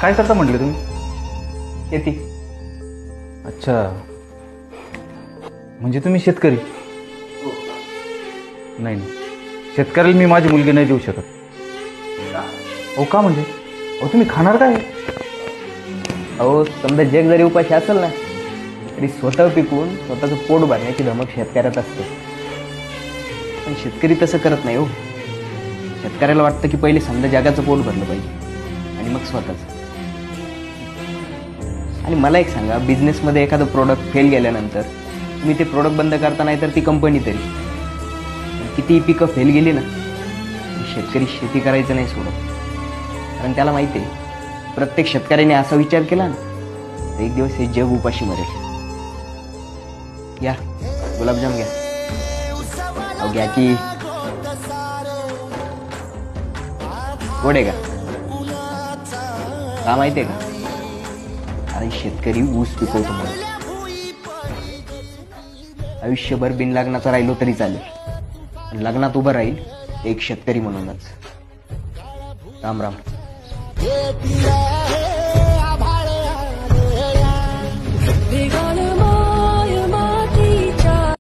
काय करता म्हटले तुम्ही? शेती. अच्छा, म्हणजे तुम्ही शेतकरी? नाही नाही, शेतकऱ्याला मी माझी मुलगी नाही देऊ शकत. हो का? म्हणजे अहो तुम्ही खाणार काय? अहो समजा जग जरी उपाशी असेल ना तरी स्वतः पिकवून स्वतःचं पोट भरण्याची धमक शेतकऱ्यात असते. पण शेतकरी तसं करत नाही हो. शेतकऱ्याला वाटतं की पहिले समजा जगाचं पोट भरलं पाहिजे आणि मग स्वतःचं. आणि मला एक सांगा, बिझनेसमध्ये एखादं प्रोडक्ट फेल गेल्यानंतर तुम्ही ते प्रोडक्ट बंद करता, नाही तर ती कंपनी तरी. कितीही पिकं फेल गेली ना, शेतकरी शेती करायचं नाही सोडत. कारण त्याला माहिती आहे, प्रत्येक शेतकऱ्याने असा विचार केला ना तर एक दिवस हे जग उपाशी मरेल. या गुलाबजाम घ्या. अहो घ्या की. गोडे का? का माहिती आहे का? आणि शेतकरी ऊस पिकवतो म्हणून. आयुष्यभर बिन लग्नाचा राहिलो तरी चालेल, पण लग्नात उभं राहील एक शेतकरी म्हणूनच. राम राम.